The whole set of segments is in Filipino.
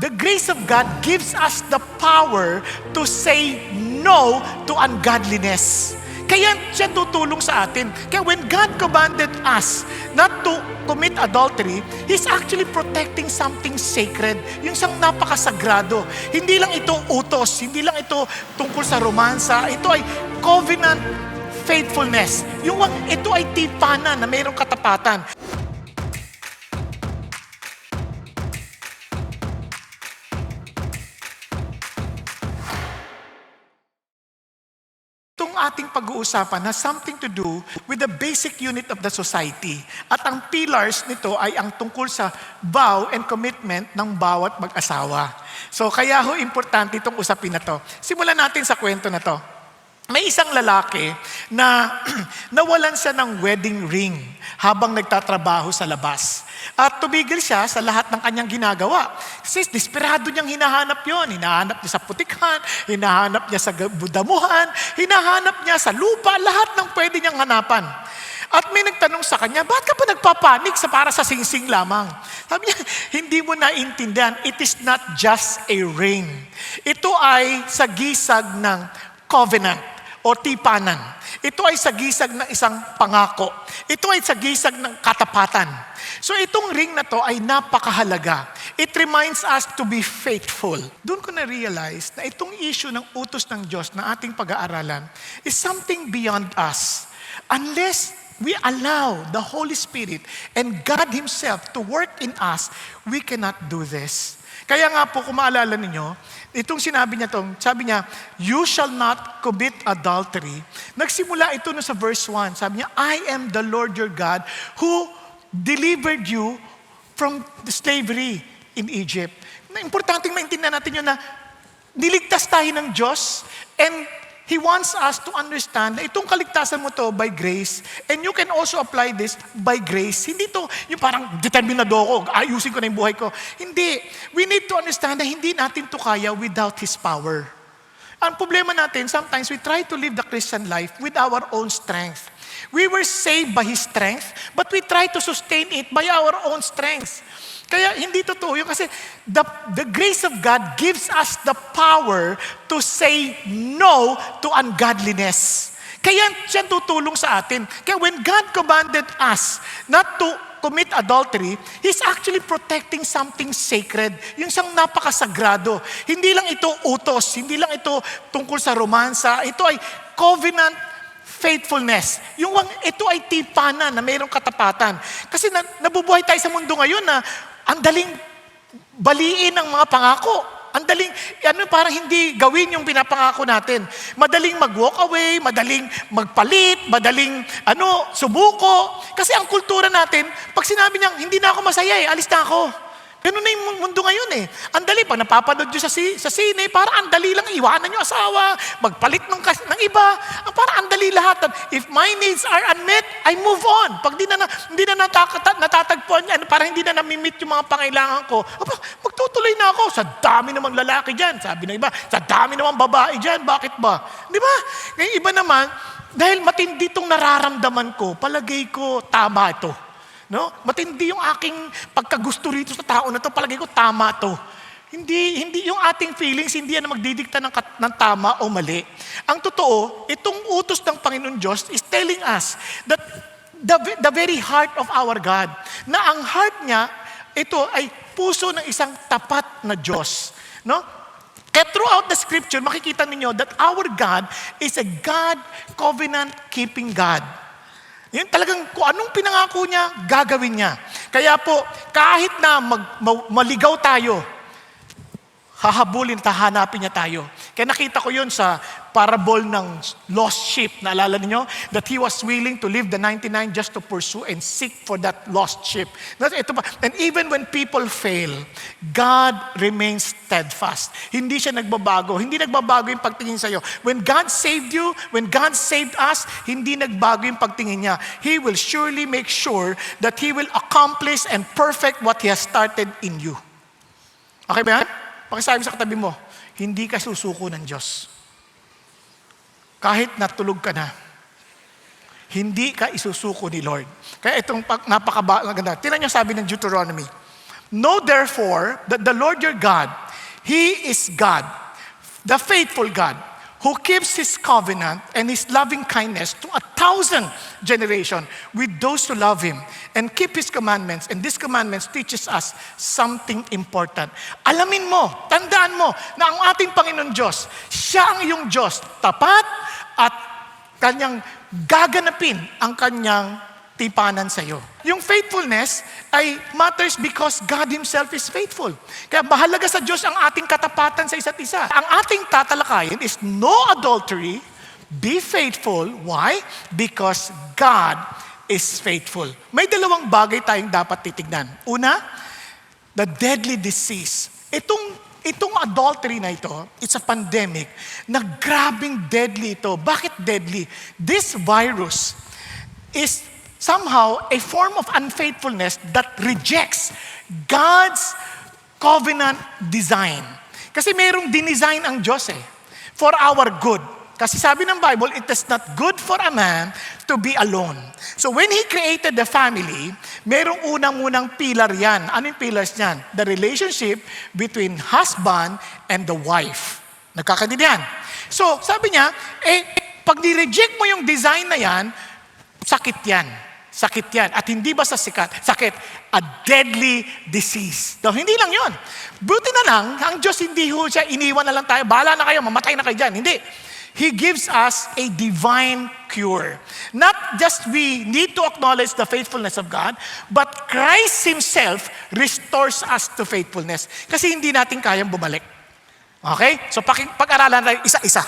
the grace of God gives us the power to say no to ungodliness. Kaya siya tutulong sa atin. Kaya when God commanded us not to commit adultery, He's actually protecting something sacred. Yung isang napakasagrado. Hindi lang ito utos, hindi lang ito tungkol sa romansa. Ito ay covenant faithfulness. Ito ay tipanan na mayroong katapatan. Itong ating pag-uusapan has something to do with the basic unit of the society. At ang pillars nito ay ang tungkol sa vow and commitment ng bawat mag-asawa. So kaya importante itong usapin na to. Simulan natin sa kwento na to. May isang lalaki na nawalan siya ng wedding ring habang nagtatrabaho sa labas. At tumigil siya sa lahat ng kanyang ginagawa. Kasi desperado niyang hinahanap yon. Hinahanap niya sa putikhan, hinahanap niya sa damuhan, hinahanap niya sa lupa, lahat ng pwede niyang hanapan. At may nagtanong sa kanya, bakit ka pa nagpapanik para sa singsing lamang? Sabi niya, hindi mo naintindihan, it is not just a ring. Ito ay sagisag ng covenant o tipanan. Ito ay sagisag ng isang pangako. Ito ay sagisag ng katapatan. So itong ring na to ay napakahalaga. It reminds us to be faithful. Doon ko na-realize na itong issue ng utos ng Diyos na ating pag-aaralan is something beyond us. Unless we allow the Holy Spirit and God Himself to work in us, we cannot do this. Kaya nga po, kung maalala ninyo, itong sabi niya, you shall not commit adultery. Nagsimula ito sa verse 1. Sabi niya, I am the Lord your God who delivered you from the slavery in Egypt. Importanteng maintindihan natin yun na niligtas tayo ng Diyos and He wants us to understand na itong kaligtasan mo to by grace and you can also apply this by grace. Hindi to yung parang determinado ako, ayusin ko na yung buhay ko. Hindi. We need to understand na hindi natin to kaya without His power. Ang problema natin, sometimes we try to live the Christian life with our own strength. We were saved by His strength, but we try to sustain it by our own strength. Kaya hindi totoo yun kasi the grace of God gives us the power to say no to ungodliness. Kaya siya tutulong sa atin. Kaya when God commanded us not to commit adultery, He's actually protecting something sacred. Yung isang napakasagrado. Hindi lang ito utos, hindi lang ito tungkol sa romansa. Ito ay covenant faithfulness. Ito ay tipanan na mayroong katapatan. Kasi nabubuhay tayo sa mundo ngayon na ang daling baliin ng mga pangako. Ang daling, parang hindi gawin yung pinapangako natin. Madaling mag-walk away, madaling magpalit, madaling subuko. Kasi ang kultura natin, pag sinabi niya, hindi na ako masaya alis na ako. Ganun na yung mundo ngayon Ang dali, pag napapanood nyo sa sine, parang ang dali lang iwanan nyo asawa, magpalit ng iba. Parang ang dali lahat. If my needs are unmet, I move on. Pag hindi na natatagpuan yan, parang hindi na nami-meet yung mga pangailangan ko, magtutuloy na ako. Sa dami namang lalaki dyan. Sabi ng iba, sa dami namang babae dyan. Bakit ba? Di ba? Ngayon iba naman, dahil matindi itong nararamdaman ko, palagay ko, tama ito. No? Matindi yung aking pagkagusto rito sa tao na to, palagay ko tama to. Hindi yung ating feelings, hindi yan magdidikta ng tama o mali. Ang totoo, itong utos ng Panginoon Diyos is telling us that the very heart of our God, na ang heart niya, ito ay puso ng isang tapat na Diyos. No? Kaya throughout the scripture, makikita ninyo that our God is a God, covenant-keeping God. Yun talagang kung anong pinangako niya, gagawin niya. Kaya po, kahit na maligaw tayo, hahabulin, hahanapin niya tayo. Kaya nakita ko yun sa parable ng lost sheep. Naalala niyo? That he was willing to leave the 99 just to pursue and seek for that lost sheep. And even when people fail, God remains steadfast. Hindi siya nagbabago. Hindi nagbabago yung pagtingin sa'yo. When God saved you, when God saved us, hindi nagbago yung pagtingin niya. He will surely make sure that He will accomplish and perfect what He has started in you. Okay ba yan? Pakisabi sa katabi mo, hindi ka susuko ng Diyos. Kahit natulog ka na, hindi ka isusuko ni Lord. Kaya itong napakaganda. Tingnan niyo sabi ng Deuteronomy. Know therefore that the Lord your God, He is God, the faithful God, who keeps His covenant and His loving kindness to 1,000 generations with those who love Him and keep His commandments. And these commandments teaches us something important. Alamin mo, tandaan mo na ang ating Panginoon Diyos, Siya ang iyong Diyos, tapat at Kanyang gaganapin ang Kanyang tipanan sa iyo. Yung faithfulness ay matters because God Himself is faithful. Kaya mahalaga sa Diyos ang ating katapatan sa isa't isa. Ang ating tatalakayin is no adultery, be faithful. Why? Because God is faithful. May dalawang bagay tayong dapat titignan. Una, the deadly disease. Itong adultery na ito, it's a pandemic na grabing deadly ito. Bakit deadly? This virus is somehow a form of unfaithfulness that rejects God's covenant design. Kasi mayroong dinesign ang Diyos for our good. Kasi sabi ng Bible, it is not good for a man to be alone. So when He created the family, mayroong unang-unang pillar yan. Ano yung pillars niyan? The relationship between husband and the wife. Nagkakaintindihan? So sabi niya, pag ni-reject mo yung design na yan, sakit yan. Sakit yan. At hindi basta sakit, a deadly disease. So, hindi lang yon. Buti na lang, ang Diyos hindi ho siya, iniwan na lang tayo, bahala na kayo, mamatay na kayo dyan. Hindi. He gives us a divine cure. Not just we need to acknowledge the faithfulness of God, but Christ Himself restores us to faithfulness. Kasi hindi natin kayang bumalik. Okay? So, pag-aralan tayo isa-isa.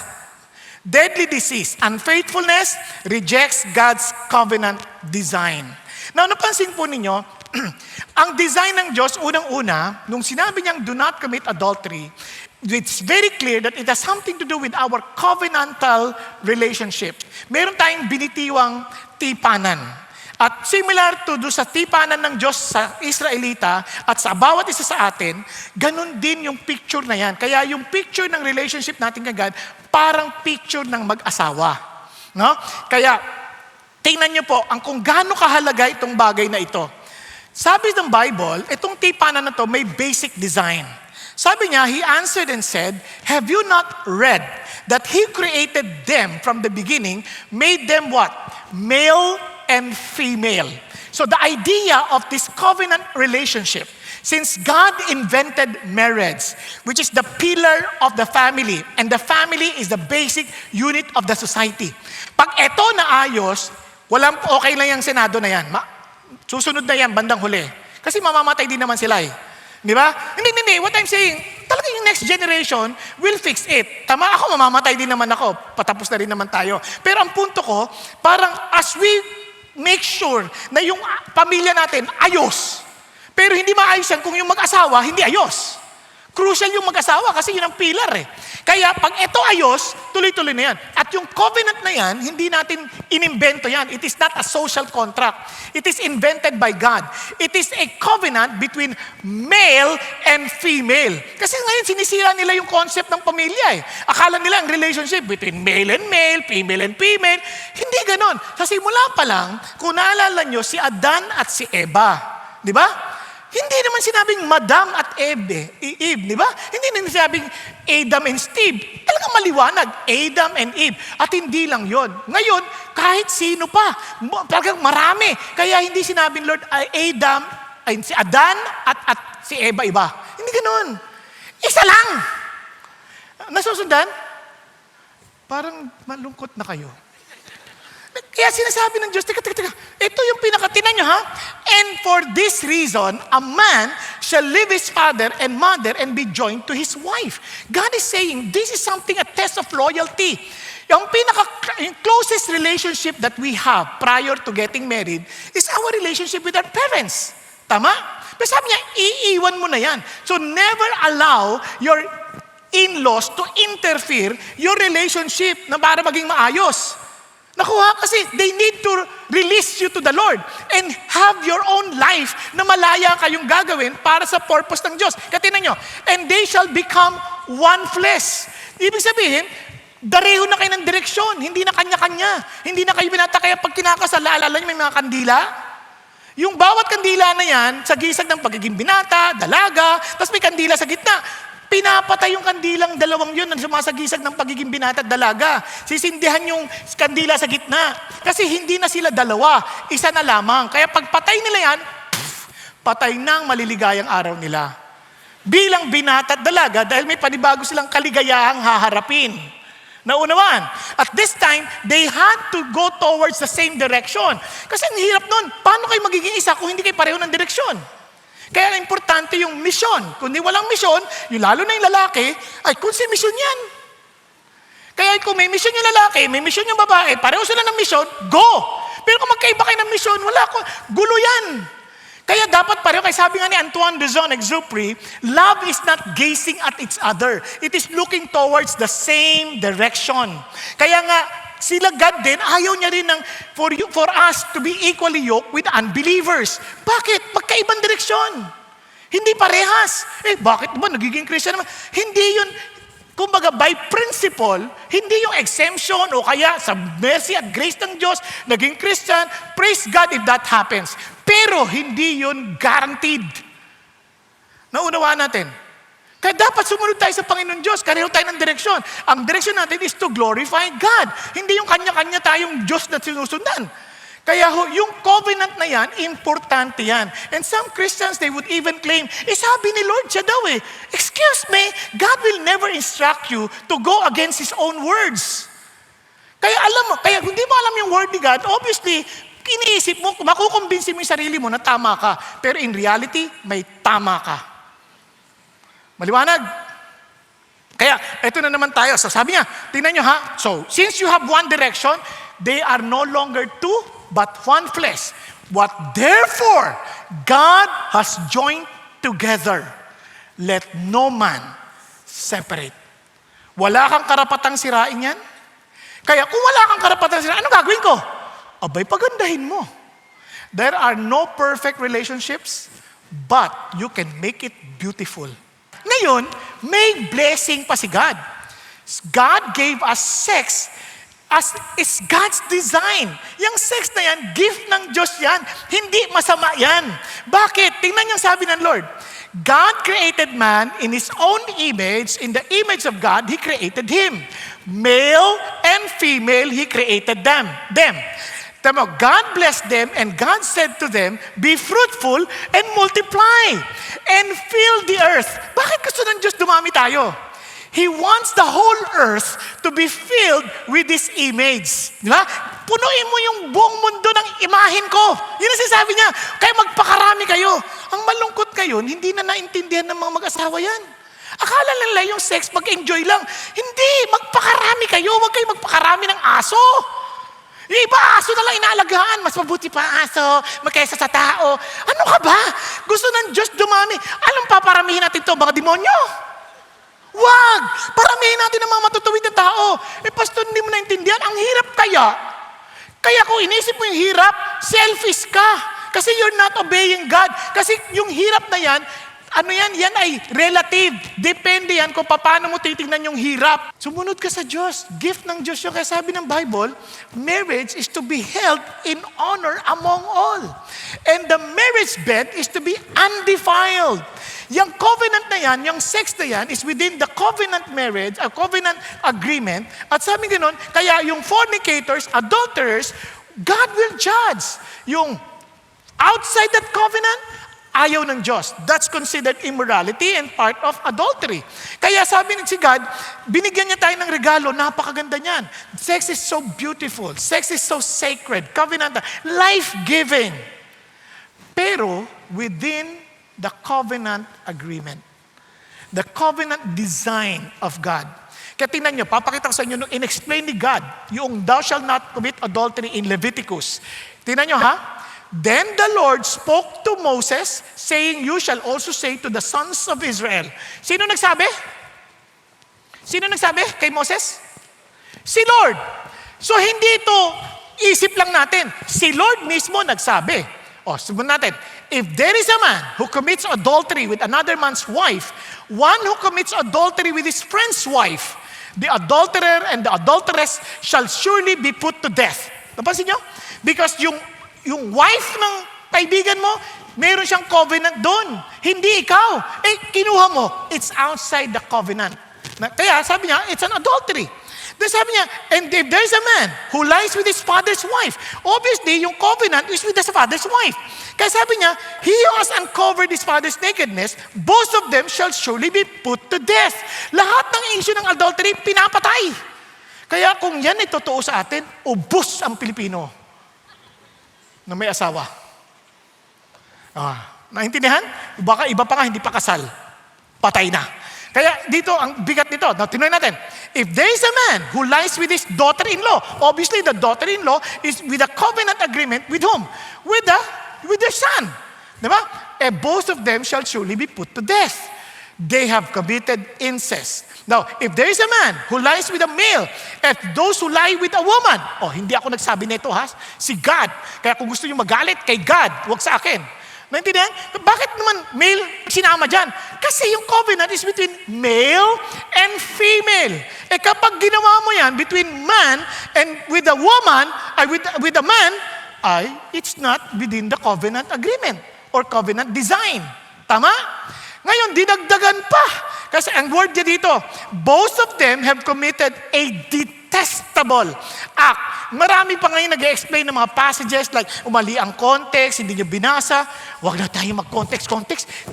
Deadly disease, unfaithfulness, rejects God's covenant design. Now, napansin po ninyo, ang design ng Diyos, unang-una, nung sinabi niyang do not commit adultery, it's very clear that it has something to do with our covenantal relationship. Meron tayong binitiwang tipanan. At similar to do sa tipanan ng Diyos sa Israelita at sa bawat isa sa atin, ganun din yung picture na yan. Kaya yung picture ng relationship natin kay God, parang picture ng mag-asawa. No? Kaya, tingnan niyo po kung gaano kahalaga itong bagay na ito. Sabi ng Bible, itong tipanan na to may basic design. Sabi niya, He answered and said, have you not read that He created them from the beginning, made them what? Male and female. So the idea of this covenant relationship, since God invented marriage, which is the pillar of the family, and the family is the basic unit of the society. Pag ito naayos, okay lang yung Senado na yan. Susunod na yan, bandang huli. Kasi mamamatay din naman sila Di ba? Hindi. What I'm saying, talaga yung next generation will fix it. Tama ako, mamamatay din naman ako. Patapos na rin naman tayo. Pero ang punto ko, parang as we make sure na yung pamilya natin ayos. Pero hindi maayos yan kung yung mag-asawa hindi ayos. Crucial yung mag-asawa kasi yun ang pillar Kaya pag ito ayos, tuloy-tuloy na yan. At yung covenant na yan, hindi natin inimbento yan. It is not a social contract. It is invented by God. It is a covenant between male and female. Kasi ngayon sinisira nila yung concept ng pamilya Akala nila ang relationship between male and male, female and female. Hindi ganon. Sa simula pa lang, kung naalala nyo, si Adan at si Eva. Di ba? Hindi naman sinabing Madam at Eve, di ba? Hindi naman sinabing Adam and Steve. Talagang maliwanag, Adam and Eve. At hindi lang yon. Ngayon, kahit sino pa, talagang marami. Kaya hindi sinabing Lord, si Adan at si Eva iba. Hindi ganoon. Isa lang. Nasusundan? Parang malungkot na kayo. Kaya sinasabi ng Diyos, teka, ito yung pinakatinan nyo And for this reason, a man shall leave his father and mother and be joined to his wife. God is saying, this is something, a test of loyalty. Yung closest relationship that we have prior to getting married is our relationship with our parents. Tama? Pero sabi niya, iiwan mo na yan. So never allow your in-laws to interfere your relationship na para maging maayos. Nakuha kasi they need to release you to the Lord and have your own life na malaya kayong gagawin para sa purpose ng Diyos. Katinan nyo, and they shall become one flesh. Ibig sabihin, dareho na kayo ng direksyon, hindi na kanya-kanya. Hindi na kayo binata kaya pag kinakasal, alala nyo may mga kandila. Yung bawat kandila na yan, sa gisag ng pagiging binata, dalaga, tapos may kandila sa gitna. Pinapatay yung kandilang dalawang yun na sumasagisag ng pagiging binata at dalaga. Sisindihan yung kandila sa gitna. Kasi hindi na sila dalawa, isa na lamang. Kaya pagpatay nila yan, patay ng maliligayang araw nila. Bilang binata at dalaga, dahil may panibago silang kaligayahang haharapin. Naunawaan. At this time, they had to go towards the same direction. Kasi ang hirap nun, paano kayo magiging isa kung hindi kayo pareho ng direksyon? Kaya importante yung misyon. Kung di walang misyon, yung lalo na yung lalaki, ay kung si misyon yan. Kaya kung may misyon yung lalaki, may misyon yung babae, pareho sila ng misyon, go! Pero kung magkaiba kayo ng misyon, wala ko, gulo yan. Kaya dapat pareho, kaya sabi nga ni Antoine de Saint-Exupéry, love is not gazing at each other. It is looking towards the same direction. Kaya nga, sila God din, ayaw niya rin for us to be equally yoked with unbelievers. Bakit? Magkaibang direksyon. Hindi parehas. Bakit naman? Nagiging Christian naman. Hindi yun. Kumbaga, by principle, hindi yung exemption o kaya sa mercy at grace ng Diyos, naging Christian, praise God if that happens. Pero hindi yun guaranteed. Naunawaan natin. Kaya dapat sumunod tayo sa Panginoon Diyos, kareho tayo ng direksyon. Ang direksyon natin is to glorify God. Hindi yung kanya-kanya tayong Diyos na sinusundan. Kaya yung covenant na yan, importante yan. And some Christians, they would even claim, sabi ni Lord siya daw excuse me, God will never instruct you to go against His own words. Kaya alam mo, kaya kung di mo alam yung word ni God, obviously, iniisip mo, makukumbinsi mo yung sarili mo na tama ka. Pero in reality, may tama ka. Maliwanag? Kaya, eto na naman tayo. So sabi niya, tingnan nyo ha. So, since you have one direction, they are no longer two, but one flesh. What therefore God has joined together, let no man separate. Wala kang karapatang sirain yan. Kaya kung wala kang karapatang sirain, ano gagawin ko? Abay, pagandahin mo. There are no perfect relationships, but you can make it beautiful. Ngayon, may blessing pa si God. God gave us sex as is God's design. Yung sex na yan, gift ng Diyos yan. Hindi masama yan. Bakit? Tingnan yung sabi ng Lord. God created man in His own image. In the image of God, He created him. Male and female, He created them. Tama, God blessed them and God said to them, be fruitful and multiply and fill the earth. Bakit gusto ng Diyos dumami tayo? He wants the whole earth to be filled with His image. Di ba? Punuin mo yung buong mundo ng imahin ko. Yun ang sinasabi niya. Kaya magpakarami kayo. Ang malungkot ngayon, hindi na naintindihan ng mga mag-asawa yan. Akala nila yung sex, mag-enjoy lang. Hindi, magpakarami kayo. Huwag kayo magpakarami ng aso. Yung iba, aso na lang inaalagaan. Mas mabuti pa aso, magkaysa sa tao. Ano ka ba? Gusto ng Diyos dumami. Anong paparamihin natin ito? Mga demonyo? Wag! Paramihin natin ang mga matutuwid na tao. Pastor, hindi mo naintindihan. Ang hirap kaya. Kaya kung inisip mo yung hirap, selfish ka. Kasi you're not obeying God. Kasi yung hirap na yan, ano yan? Yan ay relative. Depende yan kung paano mo titignan yung hirap. Sumunod ka sa Diyos. Gift ng Diyos yung kaya sabi ng Bible, marriage is to be held in honor among all. And the marriage bed is to be undefiled. Yung covenant na yan, yung sex na yan, is within the covenant marriage, a covenant agreement. At sabi ganoon, kaya yung fornicators, adulterers, God will judge. Yung outside that covenant, ayaw ng Diyos. That's considered immorality and part of adultery. Kaya sabi ni si God, binigyan niya tayo ng regalo, napakaganda niyan. Sex is so beautiful. Sex is so sacred. Covenant, life-giving. Pero within the covenant agreement. The covenant design of God. Kaya tingnan nyo, papakita ko sa inyo nung in-explain ni God, yung thou shalt not commit adultery in Leviticus. Tingnan nyo ha? Then the Lord spoke to Moses, saying, you shall also say to the sons of Israel. Sino nagsabi? Sino nagsabi kay Moses? Si Lord. So hindi ito isip lang natin. Si Lord mismo nagsabi. Sabihin natin, if there is a man who commits adultery with another man's wife, one who commits adultery with his friend's wife, the adulterer and the adulteress shall surely be put to death. Napansin nyo? Because yung wife ng kaibigan mo, meron siyang covenant doon. Hindi ikaw. Kinuha mo. It's outside the covenant. Kaya sabi niya, it's an adultery. Then sabi niya, and if there's a man who lies with his father's wife, obviously, yung covenant is with his father's wife. Kaya sabi niya, he who has uncovered his father's nakedness, both of them shall surely be put to death. Lahat ng issue ng adultery, pinapatay. Kaya kung yan ay totoo sa atin, ubos ang Pilipino na may asawa. Naintindihan? Baka iba pa nga, hindi pa kasal. Patay na. Kaya dito, ang bigat nito. Now, tinuloy natin. If there is a man who lies with his daughter-in-law, obviously the daughter-in-law is with a covenant agreement with whom? With their son. Diba? Both of them shall surely be put to death. They have committed incest. Now, if there is a man who lies with a male, and those who lie with a woman, hindi ako nagsabi nito ha, si God. Kaya kung gusto niyo magalit kay God, huwag sa akin. Naintindihan? Bakit naman male sinama dyan? Kasi yung covenant is between male and female. Kapag ginawa mo yan between man and with a woman, with a man, it's not within the covenant agreement or covenant design. Tama? Ngayon, dinagdagan pa. Kasi ang word niya dito, both of them have committed a detestable act. Marami pa ngayon nag-explain ng mga passages like umali ang context, hindi nyo binasa. Huwag na tayo mag-context.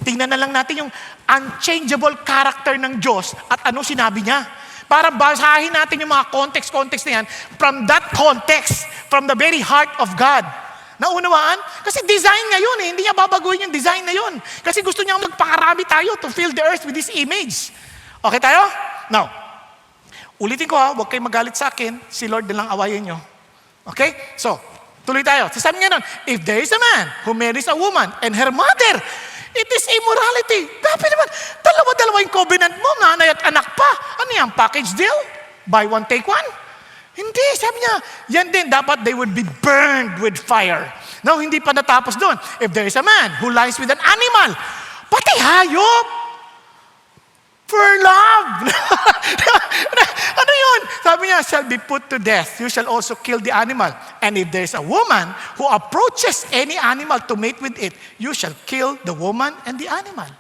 Tingnan na lang natin yung unchangeable character ng Diyos at ano sinabi niya. Para basahin natin yung mga context na yan from that context, from the very heart of God. Naunawaan? Kasi design niya yun. Hindi niya babaguhin yung design na yun. Kasi gusto niya magpakarami tayo to fill the earth with this image. Okay tayo? Now, ulitin ko huwag kayong magalit sa akin. Si Lord na lang awayin nyo. Okay? So, tuloy tayo. Sasabi nga nun, if there is a man who marries a woman and her mother, it is immorality. Dapat naman, dalawa-dalawa yung covenant mo, nanay at anak pa. Ano yan? Package deal? Buy one, take one? Hindi, sabi niya, yan din, dapat they would be burned with fire. Now, hindi pa natapos doon. If there is a man who lies with an animal, pati hayop, for love. Ano yun? Sabi niya, shall be put to death. You shall also kill the animal. And if there is a woman who approaches any animal to mate with it, you shall kill the woman and the animal.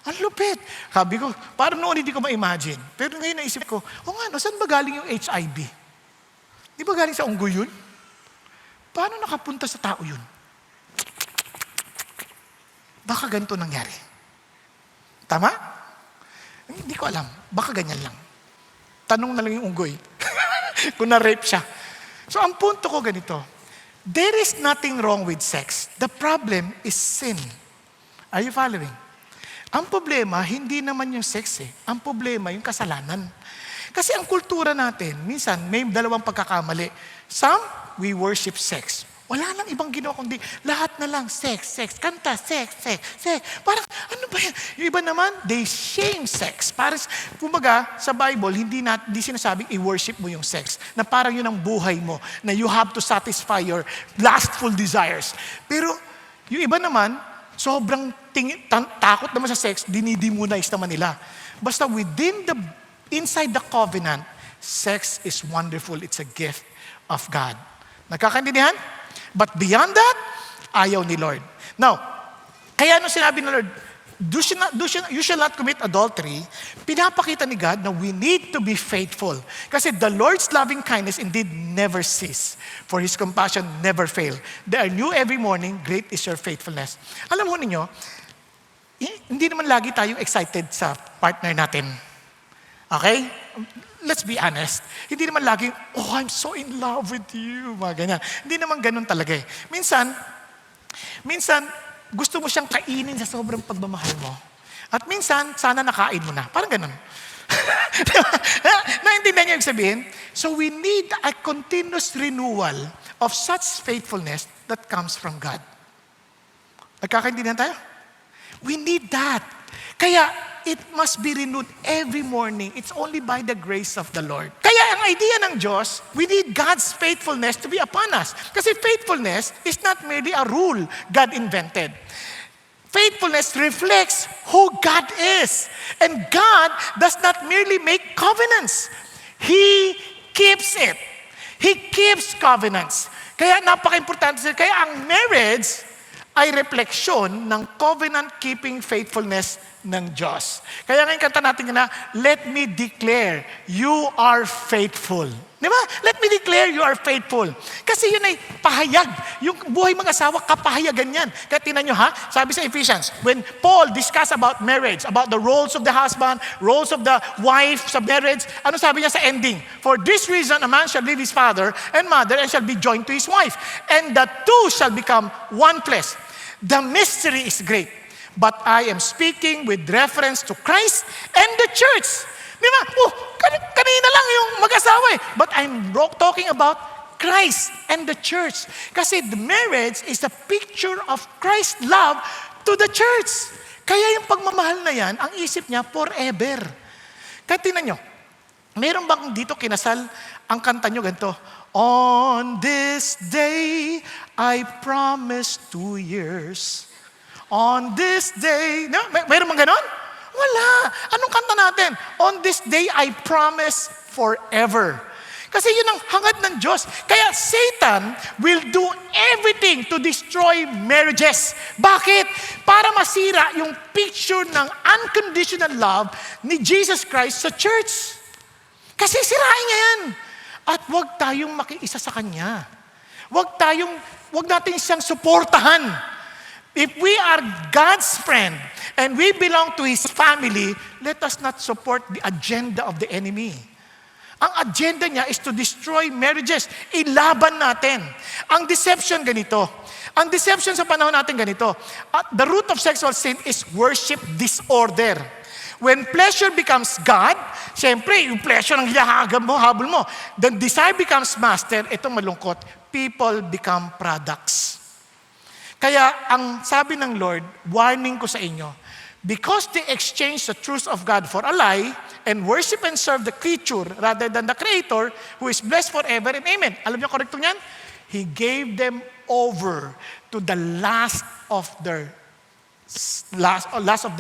Ang lupit. Sabi ko, parang noon hindi ko ma-imagine. Pero ngayon naisip ko, saan ba galing yung HIV? Di ba galing sa unggoy yun? Paano nakapunta sa tao yun? Baka ganito nangyari. Tama? Hindi ko alam. Baka ganyan lang. Tanong na lang yung unggoy. Kung na-rape siya. So ang punto ko ganito, there is nothing wrong with sex. The problem is sin. Are you following? Ang problema, hindi naman yung sex Ang problema, yung kasalanan. Kasi ang kultura natin, minsan may dalawang pagkakamali. Some, we worship sex. Wala lang ibang ginawa kundi lahat na lang sex. Kanta, sex. Parang, ano ba yan? Yung iba naman, they shame sex. Parang, kumbaga, sa Bible, hindi sinasabing i-worship mo yung sex. Na parang yun ang buhay mo. Na you have to satisfy your lustful desires. Pero, yung iba naman, sobrang takot naman sa sex, dinidemonize naman nila. Basta inside the covenant, sex is wonderful. It's a gift of God. Nagkakaintindihan? But beyond that, ayaw ni Lord. Now, kaya nung sinabi ni Lord, you shall not commit adultery, pinapakita ni God na we need to be faithful. Kasi the Lord's loving kindness indeed never cease, for His compassion never fail. They are new every morning, great is your faithfulness. Alam mo ninyo, hindi naman lagi tayong excited sa partner natin. Okay? Let's be honest. Hindi naman laging, I'm so in love with you. Mga ganyan. Hindi naman ganun talaga Minsan, gusto mo siyang kainin sa sobrang pagmamahal mo. At minsan, sana nakain mo na. Parang ganun. Naintindihan niyo yung sabihin? So we need a continuous renewal of such faithfulness that comes from God. Nagkakaintindihan tayo? We need that. Kaya, it must be renewed every morning. It's only by the grace of the Lord. Kaya ang idea ng Diyos, we need God's faithfulness to be upon us. Kasi faithfulness is not merely a rule God invented. Faithfulness reflects who God is. And God does not merely make covenants. He keeps it. He keeps covenants. Kaya napaka-importante. Kaya ang marriage ay refleksyon ng covenant-keeping faithfulness ng Diyos. Kaya ngayon kanta natin na, let me declare, you are faithful. Di ba? Let me declare you are faithful. Kasi yun ay pahayag. Yung buhay mga asawa, kapahayagan yan. Kaya tinan nyo ha, sabi sa Ephesians, when Paul discussed about marriage, about the roles of the husband, roles of the wife sa marriage, ano sabi niya sa ending? For this reason, a man shall leave his father and mother and shall be joined to his wife. And the two shall become one flesh. The mystery is great. But I am speaking with reference to Christ and the church. Di ba? Kanina lang yung mag-asawa eh. But I'm talking about Christ and the church. Kasi the marriage is a picture of Christ's love to the church. Kaya yung pagmamahal na yan, ang isip niya forever. Kaya tingnan nyo, meron bang dito kinasal, ang kanta nyo ganito, on this day, I promise 2 years. On this day, no? Meron bang ganon? Wala. Anong kanta natin? On this day, I promise forever. Kasi yun ang hangad ng Diyos. Kaya Satan will do everything to destroy marriages. Bakit? Para masira yung picture ng unconditional love ni Jesus Christ sa church. Kasi sirain niya yan. At huwag tayong makiisa sa Kanya. Huwag natin siyang suportahan. If we are God's friend and we belong to His family, let us not support the agenda of the enemy. Ang agenda niya is to destroy marriages. Ilaban natin. Ang deception ganito. Ang deception sa panahon natin ganito. The root of sexual sin is worship disorder. When pleasure becomes God, siyempre, yung pleasure ang hinahagam mo, habol mo. Then desire becomes master, itong malungkot, people become products. Kaya ang sabi ng Lord, warning ko sa inyo, because they exchange the truth of God for a lie and worship and serve the creature rather than the Creator who is blessed forever and amen. Alam niyo correcto niyan? He gave them over to the lust of their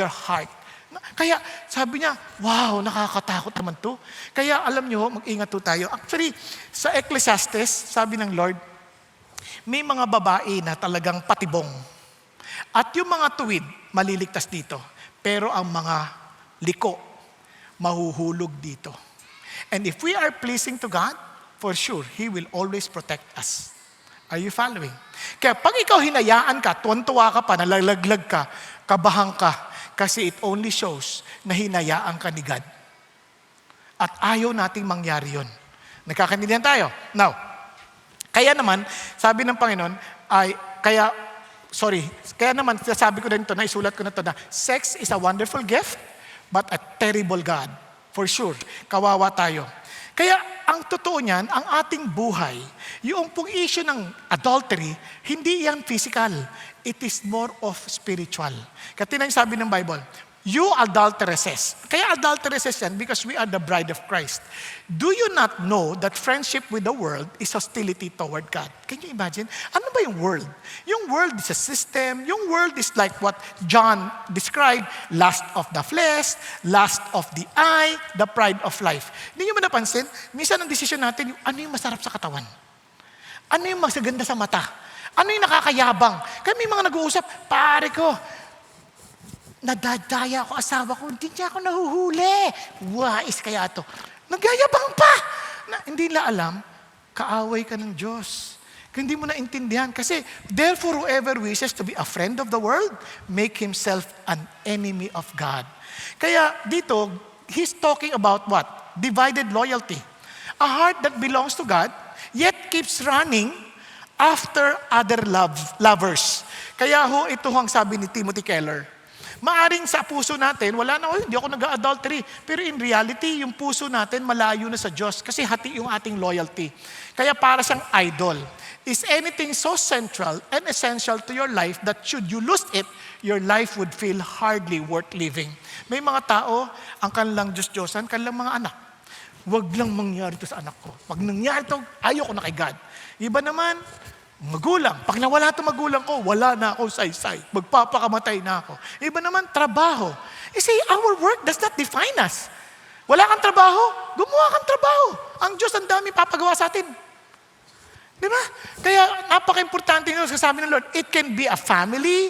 heart. Kaya sabi niya, wow, nakakatakot naman to. Kaya alam niyo, mag-ingat to tayo. Actually, sa Ecclesiastes, sabi ng Lord, may mga babae na talagang patibong. At yung mga tuwid, maliligtas dito. Pero ang mga liko, mahuhulog dito. And if we are pleasing to God, for sure, He will always protect us. Are you following? Kaya pag ikaw hinayaan ka, tuwan-tuwa ka pa, nalalaglag ka, kabahang ka, kasi it only shows na hinayaan ka ni God. At ayaw nating mangyari yun. Nagkakaintindihan tayo? Now, kaya naman, sabi ng Panginoon, kaya naman, sabi ko din ito, naisulat ko na ito na, sex is a wonderful gift, but a terrible God. For sure, kawawa tayo. Kaya, ang totoo niyan, ang ating buhay, yung pong issue ng adultery, hindi yan physical. It is more of spiritual. Kasi na yung sabi ng Bible, you adulteresses. Kaya adulteresses yan because we are the bride of Christ. Do you not know that friendship with the world is hostility toward God? Can you imagine? Ano ba yung world? Yung world is a system. Yung world is like what John described, lust of the flesh, lust of the eye, the pride of life. Hindi nyo ba napansin? Minsan ang desisyon natin, ano yung masarap sa katawan? Ano yung masaganda sa mata? Ano yung nakakayabang? Kaya may mga nag-uusap, pare ko, nadadaya ako, asawa ko, hindi niya ako nahuhuli. Wais kaya ito. Nagyayabang pa! Hindi nila alam, kaaway ka ng Diyos. Kaya hindi mo naintindihan. Kasi, therefore, whoever wishes to be a friend of the world, make himself an enemy of God. Kaya dito, he's talking about what? Divided loyalty. A heart that belongs to God, yet keeps running after other lovers. Kaya ito ang sabi ni Timothy Keller. Maaring sa puso natin, wala na, hindi ako nag-adultery. Pero in reality, yung puso natin malayo na sa Diyos kasi hati yung ating loyalty. Kaya para siyang idol. Is anything so central and essential to your life that should you lose it, your life would feel hardly worth living. May mga tao, ang kanilang Diyos-Diyosan, kanilang mga anak. Huwag lang mangyari ito sa anak ko. Pag nangyari ito, ayoko na kay God. Iba naman, magulang. Pag nawala ito magulang ko, wala na ako saysay. Magpapakamatay na ako. Iba naman, trabaho. You see, our work does not define us. Wala kang trabaho, gumawa kang trabaho. Ang Diyos ang dami papagawa sa atin. Di ba? Kaya napaka-importante nyo, sasabi ng Lord, it can be a family,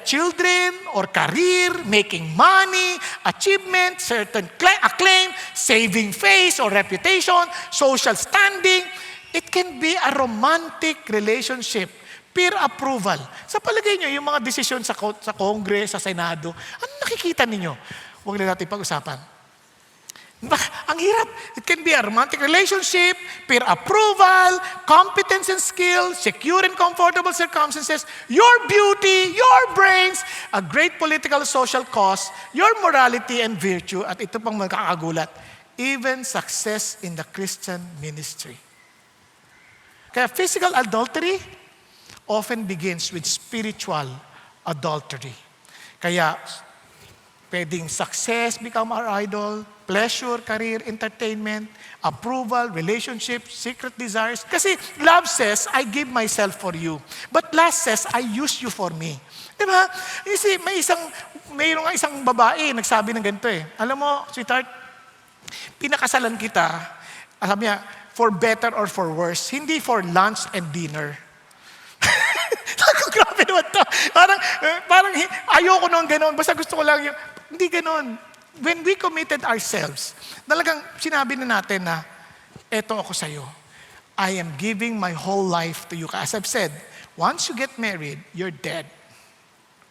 children, or career, making money, achievement, certain acclaim, saving face or reputation, social standing. It can be a romantic relationship, peer approval. Sa palagay nyo, yung mga desisyon sa Congress, sa Senado, ano nakikita ninyo? Huwag na natin pag-usapan. Ang hirap. It can be a romantic relationship, peer approval, competence and skill, secure and comfortable circumstances, your beauty, your brains, a great political social cause, your morality and virtue, at ito pang magkakagulat, even success in the Christian ministry. Kaya physical adultery often begins with spiritual adultery. Kaya pwedeng success become our idol, pleasure, career, entertainment, approval, relationship, secret desires. Kasi love says, I give myself for you. But lust says, I use you for me. Diba? You see, mayroong isang babae, nagsabi ng ganito eh. Alam mo, sweetheart, pinakasalan kita, sabi niya, for better or for worse, hindi for lunch and dinner. Grabe naman to. Parang ayoko nung gano'n. Basta gusto ko lang yung, hindi gano'n. When we committed ourselves, talagang sinabi na natin na, eto ako sa'yo. I am giving my whole life to you. As I've said, once you get married, you're dead.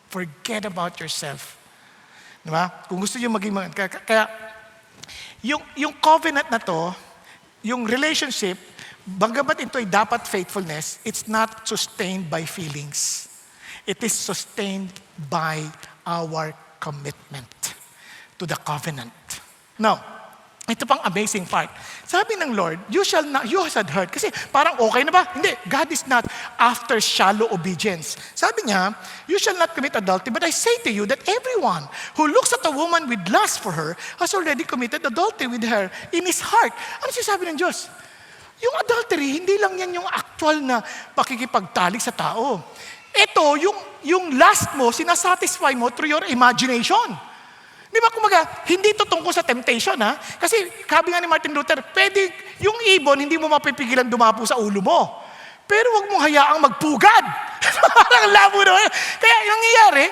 Forget about yourself. Diba? Kung gusto nyo maging, kaya, yung covenant na to, yung relationship, bagamat ito ay dapat faithfulness, it's not sustained by feelings. It is sustained by our commitment to the covenant. Now, ito pang amazing part. Sabi ng Lord, you had heard. Kasi parang okay na ba? Hindi, God is not after shallow obedience. Sabi niya, you shall not commit adultery, but I say to you that everyone who looks at a woman with lust for her has already committed adultery with her in his heart. Ano sinasabi ng Diyos? Yung adultery, hindi lang yan yung actual na pakikipagtalik sa tao. Ito, yung lust mo, sinasatisfy mo through your imagination. Di ba, kumaga, hindi to tungkol sa temptation, ha? Kasi, sabi nga ni Martin Luther, pwede, yung ibon, hindi mo mapipigilan dumapo sa ulo mo. Pero wag mong hayaang magpugad. Parang labo na. Kaya, yung nangyayari,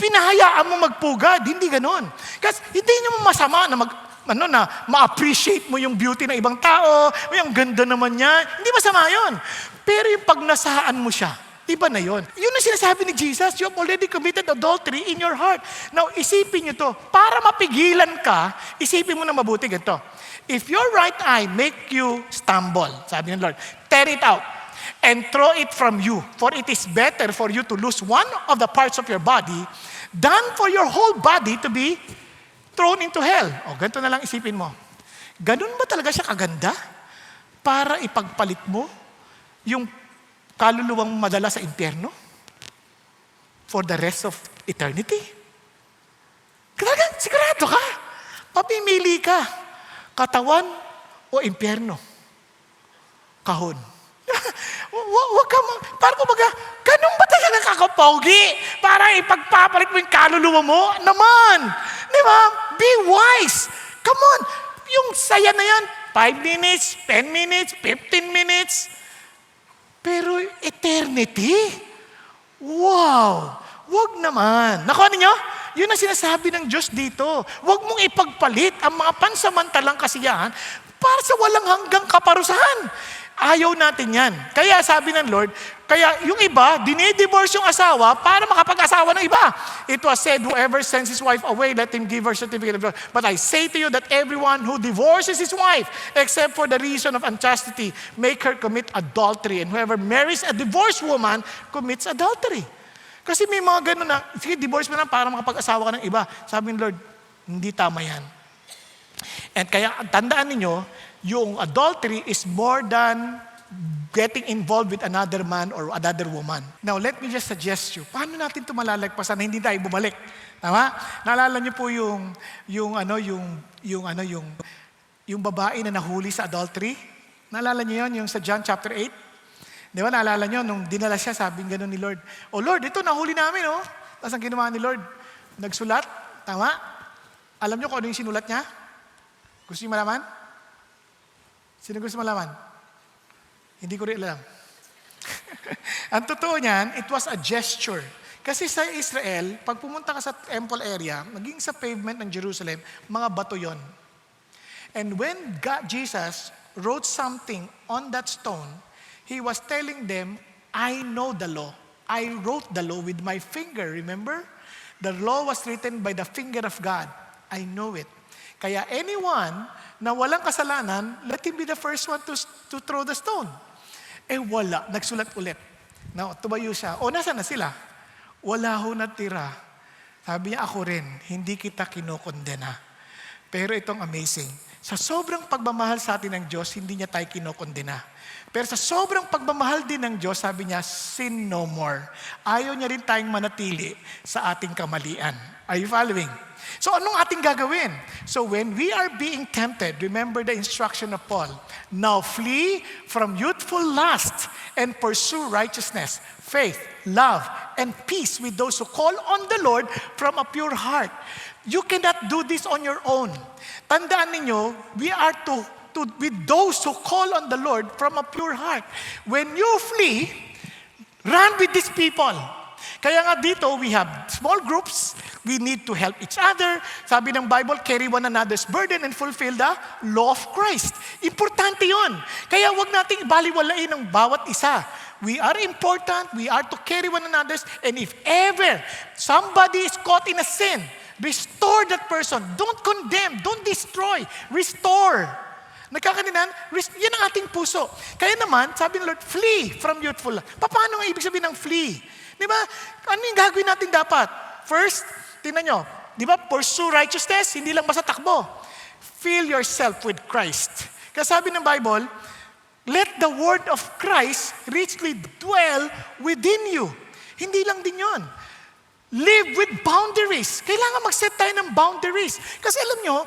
pinahayaan mo magpugad. Hindi ganon. Kasi, hindi nyo masama na ma-appreciate mo yung beauty ng ibang tao, yung ganda naman niya. Hindi masama yun. Pero yung pagnasahan mo siya, iba na yun. Yun ang sinasabi ni Jesus, you have already committed adultery in your heart. Now, isipin nyo to. Para mapigilan ka, isipin mo na mabuti ganito. If your right eye make you stumble, sabi ng Lord, tear it out and throw it from you. For it is better for you to lose one of the parts of your body than for your whole body to be thrown into hell. O, ganito na lang isipin mo. Ganun ba talaga siya kaganda? Para ipagpalit mo yung kaluluwang madala sa impyerno? For the rest of eternity? Talaga, sigurado ka? Papimili ka. Katawan o impyerno? Kahon. Huwag ka parang kumbaga, ganun ba talaga nakakapogi? Para ipagpapalit mo yung kaluluwa mo? Naman! Di ba? Be wise. Come on. Yung saya na yan, 5 minutes, 10 minutes, 15 minutes. Pero eternity? Wow! Wag naman. Nakuha ninyo? Yun ang sinasabi ng Diyos dito. Wag mong ipagpalit ang mga pansamantalang kasiyahan para sa walang hanggang kaparusahan. Ayaw natin yan. Kaya sabi ng Lord, kaya yung iba, dinidivorce yung asawa para makapag-asawa ng iba. It was said, whoever sends his wife away, let him give her certificate of divorce. But I say to you that everyone who divorces his wife, except for the reason of unchastity, make her commit adultery. And whoever marries a divorced woman, commits adultery. Kasi may mga ganun na, sige, divorce mo na para makapag-asawa ka ng iba. Sabi ng Lord, hindi tama yan. And kaya, tandaan ninyo, yung adultery is more than getting involved with another man or another woman. Now, let me just suggest you, paano natin ito malalagpasan na hindi tayo bumalik? Tama? Naalala niyo po yung babae na nahuli sa adultery? Naalala niyo yun, yung sa John chapter 8? Di ba, naalala niyo, nung dinala siya, sabi gano'n ni Lord, oh Lord, ito nahuli namin, oh. Tapos ang ginawa ni Lord, nagsulat, tama? Alam niyo kung ano yung sinulat niya? Gusto niyo malaman? Sino gusto malaman? Hindi ko rin alam. Ang totoo niyan, it was a gesture. Kasi sa Israel, pag pumunta ka sa temple area, maging sa pavement ng Jerusalem, mga bato yon. And when Jesus wrote something on that stone, He was telling them, I know the law. I wrote the law with my finger, remember? The law was written by the finger of God. I know it. Kaya anyone na walang kasalanan, let him be the first one to throw the stone. Wala. Nagsulat ulit. No, tumayo siya. Nasaan na sila? Wala ho natira. Sabi niya, ako rin, hindi kita kinokondena. Pero itong amazing. Sa sobrang pagmamahal sa atin ng Diyos, hindi niya tayo kinokondena. Pero sa sobrang pagmamahal din ng Diyos, sabi niya, sin no more. Ayaw niya rin tayong manatili sa ating kamalian. Are you following? So anong ating gagawin? So when we are being tempted, remember the instruction of Paul. Now flee from youthful lust and pursue righteousness, faith, love, and peace with those who call on the Lord from a pure heart. You cannot do this on your own. Tandaan ninyo, we are to with those who call on the Lord from a pure heart. When you flee, run with these people. Kaya nga dito, we have small groups. We need to help each other. Sabi ng Bible, carry one another's burden and fulfill the law of Christ. Importante yun. Kaya wag nating ibaliwalain ng bawat isa. We are important. We are to carry one another's. And if ever somebody is caught in a sin, restore that person. Don't condemn. Don't destroy. Restore. Nagkakaninan, yan ang ating puso. Kaya naman, sabi ng Lord, flee from youthful. Paano ang ibig sabihin ng flee? Di ba? Ano yung gagawin natin dapat? First, tingnan nyo, di ba, pursue righteousness, hindi lang basta takbo. Fill yourself with Christ. Kaya sabi ng Bible, let the word of Christ richly dwell within you. Hindi lang din yon. Live with boundaries. Kailangan mag-set tayo ng boundaries. Kasi alam nyo,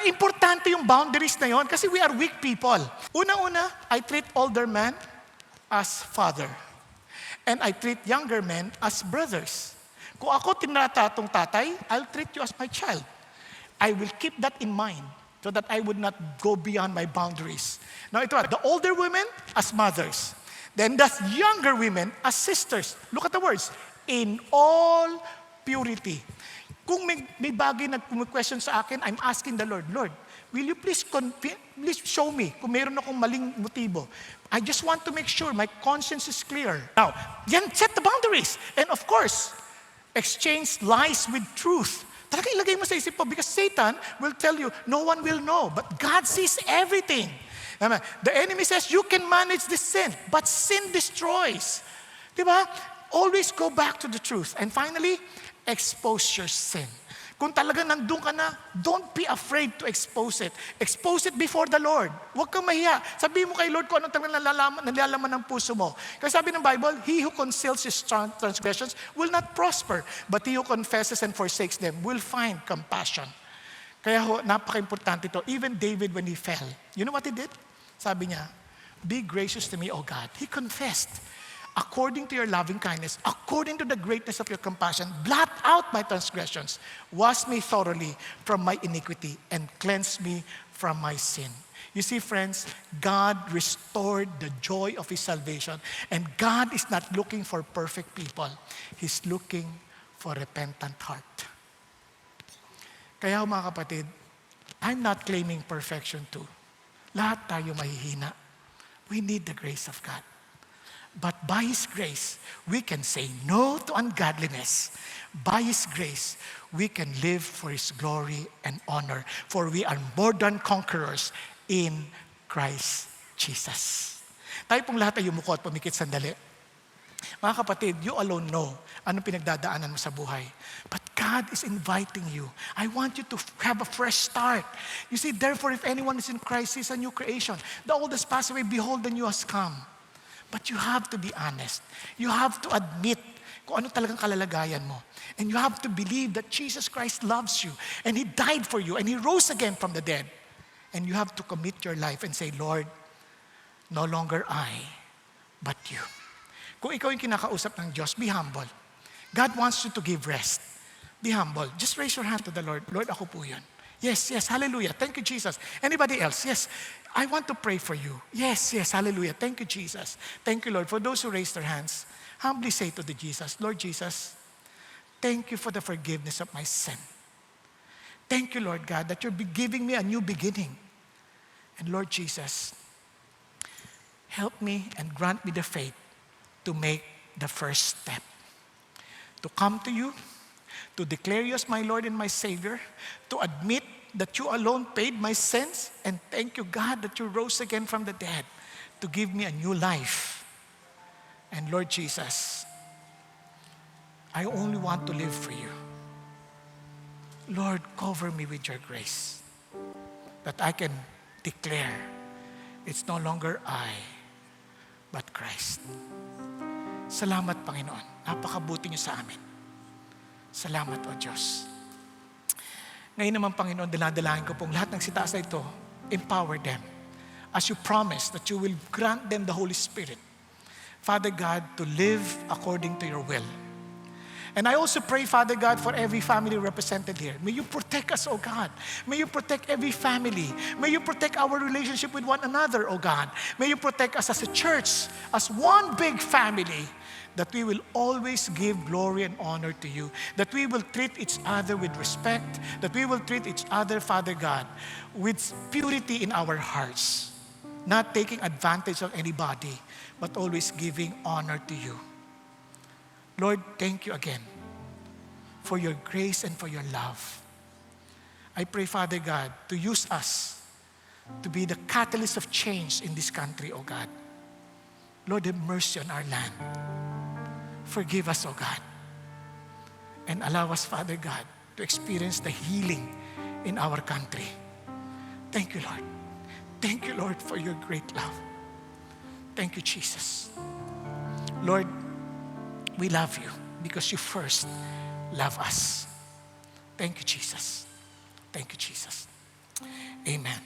importante yung boundaries na yon kasi we are weak people. Una-una, I treat older men as father. And I treat younger men as brothers. Kung ako tinatatong tatay, I'll treat you as my child. I will keep that in mind so that I would not go beyond my boundaries. Now, ito, the older women as mothers. Then the younger women as sisters. Look at the words. In all purity. Kung may bagay na question sa akin, I'm asking the Lord, Lord, will you please show me kung meron akong maling motibo? I just want to make sure my conscience is clear. Now, yan, set the boundaries. And of course, exchange lies with truth. Talaga ilagay mo sa isip mo because Satan will tell you, no one will know. But God sees everything. The enemy says, you can manage this sin, but sin destroys. Diba? Always go back to the truth. And finally, expose your sin. Kung talaga nandun ka na, don't be afraid to expose it. Expose it before the Lord. Huwag kang mahiya. Sabihin mo kay Lord kung anong talagang nalalaman ng puso mo. Kasi sabi ng Bible, he who conceals his transgressions will not prosper, but he who confesses and forsakes them will find compassion. Kaya napaka-importante ito. Even David when he fell, you know what he did? Sabi niya, be gracious to me, O God. He confessed. According to your loving kindness, according to the greatness of your compassion, blot out my transgressions, wash me thoroughly from my iniquity, and cleanse me from my sin. You see, friends, God restored the joy of His salvation, and God is not looking for perfect people. He's looking for repentant heart. Kaya mga kapatid, I'm not claiming perfection too. Lahat tayo mahihina. We need the grace of God. But by His grace, we can say no to ungodliness. By His grace, we can live for His glory and honor. For we are more than conquerors in Christ Jesus. Tayo pong lahat ay yumuko at pumikit sandali. Mga kapatid, you alone know anong pinagdadaanan mo sa buhay. But God is inviting you. I want you to have a fresh start. You see, therefore, if anyone is in Christ, He is a new creation. The old has passed away, behold, the new has come. But you have to be honest. You have to admit kung ano talagang kalalagayan mo. And you have to believe that Jesus Christ loves you. And He died for you. And He rose again from the dead. And you have to commit your life and say, Lord, no longer I, but you. Kung ikaw yung kinakausap ng Diyos, be humble. God wants you to give rest. Be humble. Just raise your hand to the Lord. Lord, ako po yun. Yes, yes, hallelujah. Thank you, Jesus. Anybody else? Yes, I want to pray for you. Yes, yes, hallelujah. Thank you, Jesus. Thank you, Lord. For those who raised their hands, humbly say to the Jesus, Lord Jesus, thank you for the forgiveness of my sin. Thank you, Lord God, that you're giving me a new beginning. And Lord Jesus, help me and grant me the faith to make the first step. To come to you, to declare you as my Lord and my Savior, to admit that you alone paid my sins, and thank you, God, that you rose again from the dead to give me a new life. And Lord Jesus, I only want to live for you. Lord, cover me with your grace that I can declare it's no longer I, but Christ. Salamat, Panginoon. Napakabuti niyo sa amin. Salamat, O Diyos. Ngayon naman, Panginoon, daladalahin ko pong lahat ng sitaas na ito, empower them. As you promised that you will grant them the Holy Spirit, Father God, to live according to your will. And I also pray, Father God, for every family represented here. May you protect us, O God. May you protect every family. May you protect our relationship with one another, O God. May you protect us as a church, as one big family, that we will always give glory and honor to you, that we will treat each other with respect, that we will treat each other, Father God, with purity in our hearts, not taking advantage of anybody, but always giving honor to you. Lord, thank you again for your grace and for your love. I pray, Father God, to use us to be the catalyst of change in this country, O God. Lord, have mercy on our land. Forgive us, O God. And allow us, Father God, to experience the healing in our country. Thank you, Lord. Thank you, Lord, for your great love. Thank you, Jesus. Lord, we love you because you first love us. Thank you, Jesus. Thank you, Jesus. Amen.